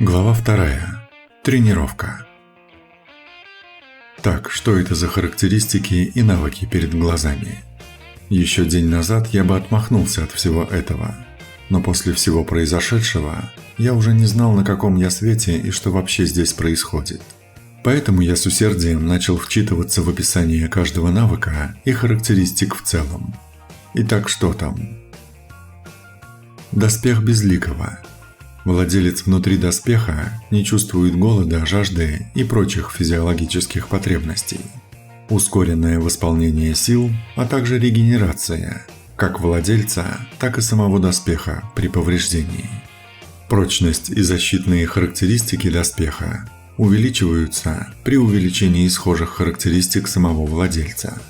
Глава 2. Тренировка. Так, что это за характеристики и навыки перед глазами? Еще день назад я бы отмахнулся от всего этого, но после всего произошедшего я уже не знал, на каком я свете и что вообще здесь происходит. Поэтому я с усердием начал вчитываться в описание каждого навыка и характеристик в целом. Итак, что там? Доспех Безликого. Владелец внутри доспеха не чувствует голода, жажды и прочих физиологических потребностей. Ускоренное восполнение сил, а также регенерация, как владельца, так и самого доспеха при повреждении. Прочность и защитные характеристики доспеха увеличиваются при увеличении схожих характеристик самого владельца.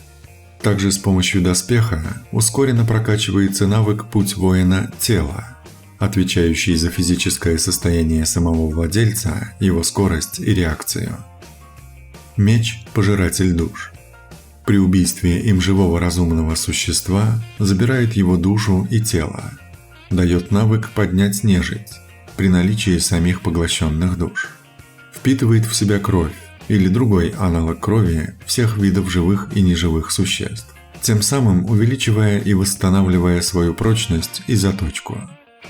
Также с помощью доспеха ускоренно прокачивается навык «Путь воина тела», отвечающий за физическое состояние самого владельца, его скорость и реакцию. Меч – Пожиратель душ. При убийстве им живого разумного существа забирает его душу и тело. Дает навык «Поднять нежить» при наличии самих поглощенных душ. Впитывает в себя кровь или другой аналог крови всех видов живых и неживых существ, тем самым увеличивая и восстанавливая свою прочность и заточку.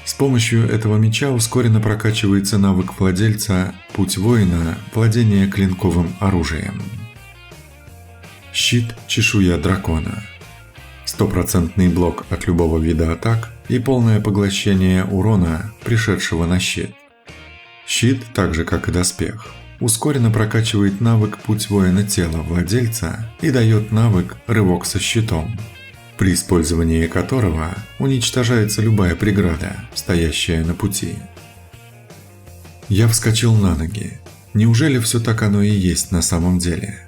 С помощью этого меча ускоренно прокачивается навык владельца «Путь воина» владение клинковым оружием. Щит Чешуя дракона. Стопроцентный блок от любого вида атак и полное поглощение урона, пришедшего на щит. Щит, так же как и доспех, ускоренно прокачивает навык «Путь воина тела» владельца и дает навык «Рывок со щитом», при использовании которого уничтожается любая преграда, стоящая на пути. Я вскочил на ноги. Неужели все так оно и есть на самом деле?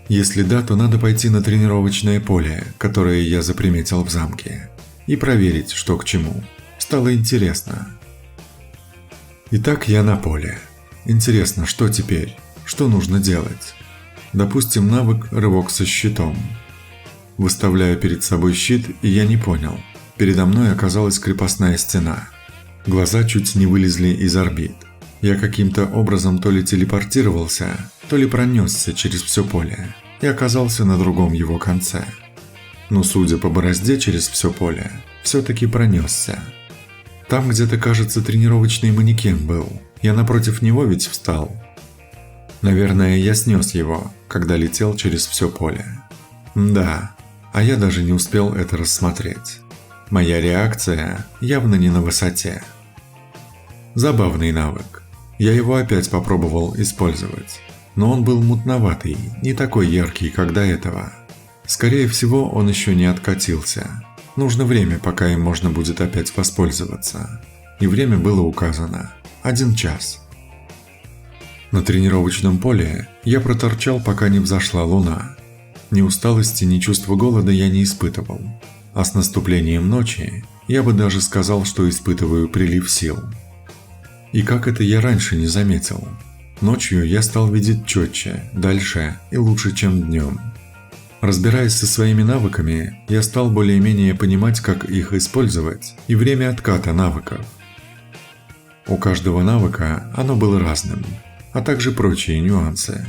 Если да, то надо пойти на тренировочное поле, которое я заприметил в замке, и проверить, что к чему. Стало интересно. Итак, я на поле. Интересно, что теперь? Что нужно делать? Допустим, навык «Рывок со щитом». Выставляю перед собой щит, и я не понял. Передо мной оказалась крепостная стена. Глаза чуть не вылезли из орбит. Я каким-то образом то ли телепортировался, то ли пронесся через все поле и оказался на другом его конце. Но судя по борозде через все поле, все-таки пронесся. Там где-то, кажется, тренировочный манекен был. Я напротив него ведь встал. Наверное, я снес его, когда летел через все поле. Да. А я даже не успел это рассмотреть. Моя реакция явно не на высоте. Забавный навык. Я его опять попробовал использовать. Но он был мутноватый, не такой яркий, как до этого. Скорее всего, он еще не откатился. Нужно время, пока им можно будет опять воспользоваться. И время было указано – 1 час. На тренировочном поле я проторчал, пока не взошла луна. Ни усталости, ни чувства голода я не испытывал. А с наступлением ночи я бы даже сказал, что испытываю прилив сил. И как это я раньше не заметил? Ночью я стал видеть четче, дальше и лучше, чем днем. Разбираясь со своими навыками, я стал более-менее понимать, как их использовать и время отката навыков. У каждого навыка оно было разным, а также прочие нюансы.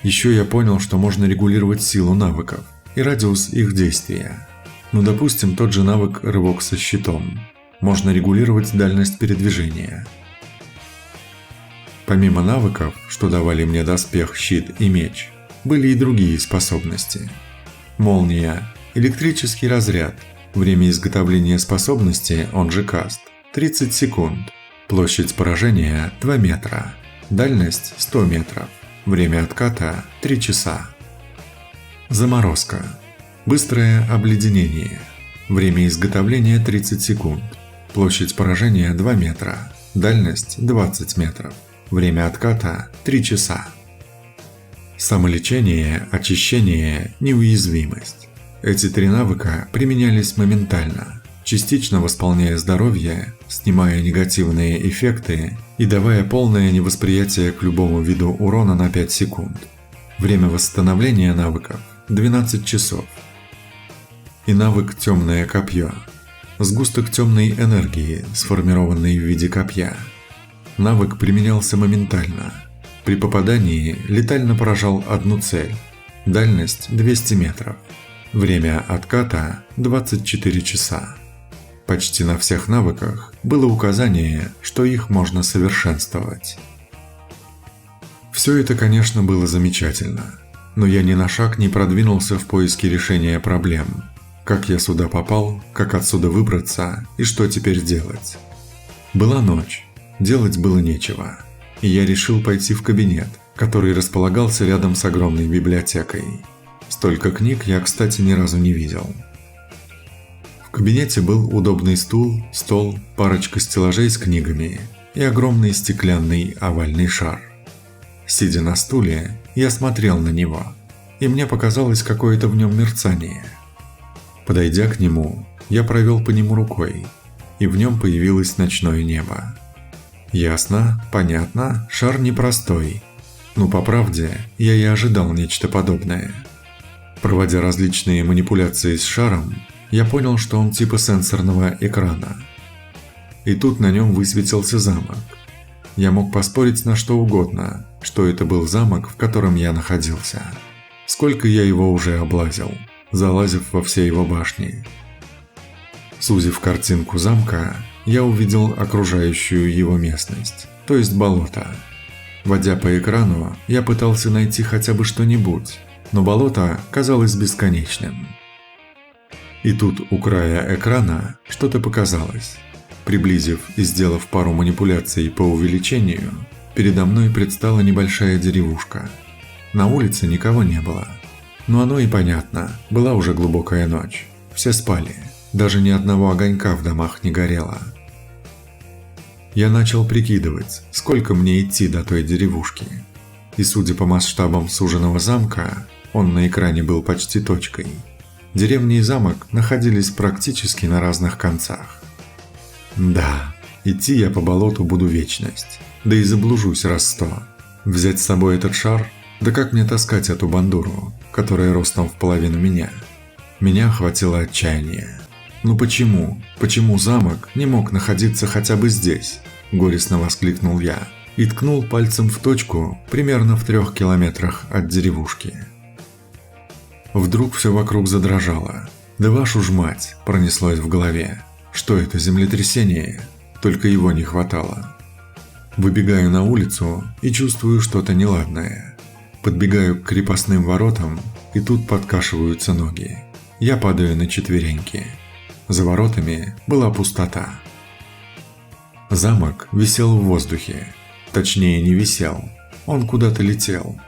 Еще я понял, что можно регулировать силу навыков и радиус их действия. Ну, допустим, тот же навык «Рывок со щитом». Можно регулировать дальность передвижения. Помимо навыков, что давали мне доспех, щит и меч, были и другие способности. Молния, электрический разряд, время изготовления способности, он же каст, 30 секунд, площадь поражения 2 метра, дальность 100 метров. Время отката – 3 часа. Заморозка. Быстрое обледенение. Время изготовления – 30 секунд. Площадь поражения – 2 метра. Дальность – 20 метров. Время отката – 3 часа. Самолечение, очищение, неуязвимость. Эти 3 навыка применялись моментально, частично восполняя здоровье, снимая негативные эффекты и давая полное невосприятие к любому виду урона на 5 секунд. Время восстановления навыков – 12 часов. И навык «Темное копье». Сгусток темной энергии, сформированный в виде копья. Навык применялся моментально. При попадании летально поражал одну цель. Дальность 200 метров. Время отката 24 часа. Почти на всех навыках было указание, что их можно совершенствовать. Все это, конечно, было замечательно, но я ни на шаг не продвинулся в поиске решения проблем. Как я сюда попал, как отсюда выбраться и что теперь делать. Была ночь, делать было нечего, и я решил пойти в кабинет, который располагался рядом с огромной библиотекой. Столько книг я, кстати, ни разу не видел. В кабинете был удобный стул, стол, парочка стеллажей с книгами и огромный стеклянный овальный шар. Сидя на стуле, я смотрел на него, и мне показалось какое-то в нем мерцание. Подойдя к нему, я провел по нему рукой, и в нем появилось ночное небо. Ясно, понятно, шар непростой. Но по правде, я и ожидал нечто подобное. Проводя различные манипуляции с шаром, я понял, что он типа сенсорного экрана. И тут на нем высветился замок. Я мог поспорить на что угодно, что это был замок, в котором я находился. Сколько я его уже облазил, залазив во все его башни. Сузив картинку замка, я увидел окружающую его местность, то есть болото. Водя по экрану, я пытался найти хотя бы что-нибудь, но болото казалось бесконечным. И тут у края экрана что-то показалось. Приблизив и сделав пару манипуляций по увеличению, передо мной предстала небольшая деревушка. На улице никого не было. Но оно и понятно, была уже глубокая ночь. Все спали, даже ни одного огонька в домах не горело. Я начал прикидывать, сколько мне идти до той деревушки. И судя по масштабам суженого замка, он на экране был почти точкой. Деревня и замок находились практически на разных концах. Да, идти я по болоту буду вечность, да и заблужусь раз 100. Взять с собой этот шар, да как мне таскать эту бандуру, которая ростом в половину меня? Меня охватило отчаяние. Ну почему? Почему замок не мог находиться хотя бы здесь? Горестно воскликнул я и ткнул пальцем в точку примерно в 3 километрах от деревушки. Вдруг все вокруг задрожало. Да вашу ж мать, пронеслось в голове. Что это, землетрясение? Только его не хватало. Выбегаю на улицу и чувствую что-то неладное. Подбегаю к крепостным воротам, и тут подкашиваются ноги. Я падаю на четвереньки. За воротами была пустота. Замок висел в воздухе. Точнее, не висел. Он куда-то летел.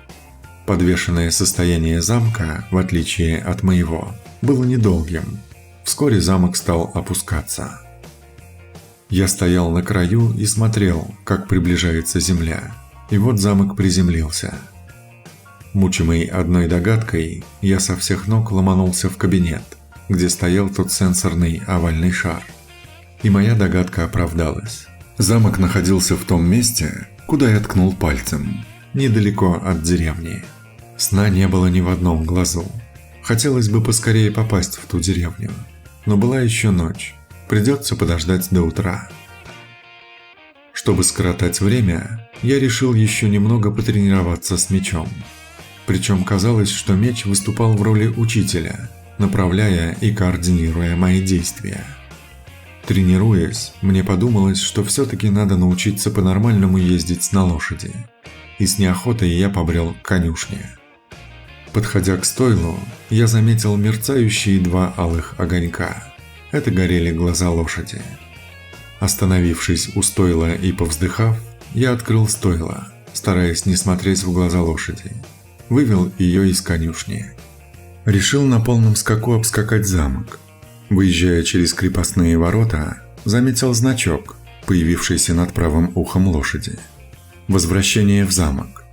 Подвешенное состояние замка, в отличие от моего, было недолгим. Вскоре замок стал опускаться. Я стоял на краю и смотрел, как приближается земля. И вот замок приземлился. Мучимый одной догадкой, я со всех ног ломанулся в кабинет, где стоял тот сенсорный овальный шар. И моя догадка оправдалась. Замок находился в том месте, куда я ткнул пальцем, недалеко от деревни. Сна не было ни в одном глазу. Хотелось бы поскорее попасть в ту деревню. Но была еще ночь. Придется подождать до утра. Чтобы скоротать время, я решил еще немного потренироваться с мечом. Причем казалось, что меч выступал в роли учителя, направляя и координируя мои действия. Тренируясь, мне подумалось, что все-таки надо научиться по-нормальному ездить на лошади. И с неохотой я побрел к конюшне. Подходя к стойлу, я заметил мерцающие 2 алых огонька. Это горели глаза лошади. Остановившись у стойла и повздыхав, я открыл стойло, стараясь не смотреть в глаза лошади. Вывел ее из конюшни. Решил на полном скаку обскакать замок. Выезжая через крепостные ворота, заметил значок, появившийся над правым ухом лошади. Возвращение в замок.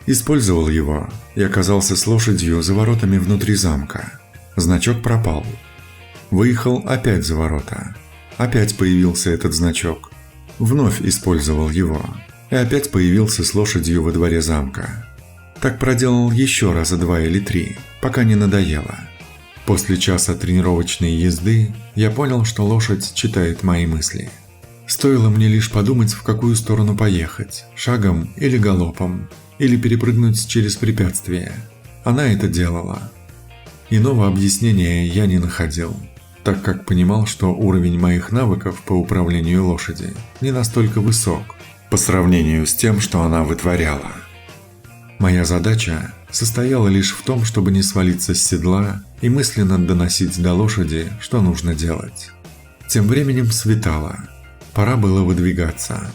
Использовал его и оказался с лошадью за воротами внутри замка. Значок пропал. Выехал опять за ворота. Опять появился этот значок. Вновь использовал его. И опять появился с лошадью во дворе замка. Так проделал еще раза 2 или 3, пока не надоело. После часа тренировочной езды я понял, что лошадь читает мои мысли. Стоило мне лишь подумать, в какую сторону поехать – шагом или галопом, или перепрыгнуть через препятствие. Она это делала. Иного объяснения я не находил, так как понимал, что уровень моих навыков по управлению лошади не настолько высок по сравнению с тем, что она вытворяла. Моя задача состояла лишь в том, чтобы не свалиться с седла и мысленно доносить до лошади, что нужно делать. Тем временем светало. Пора было выдвигаться.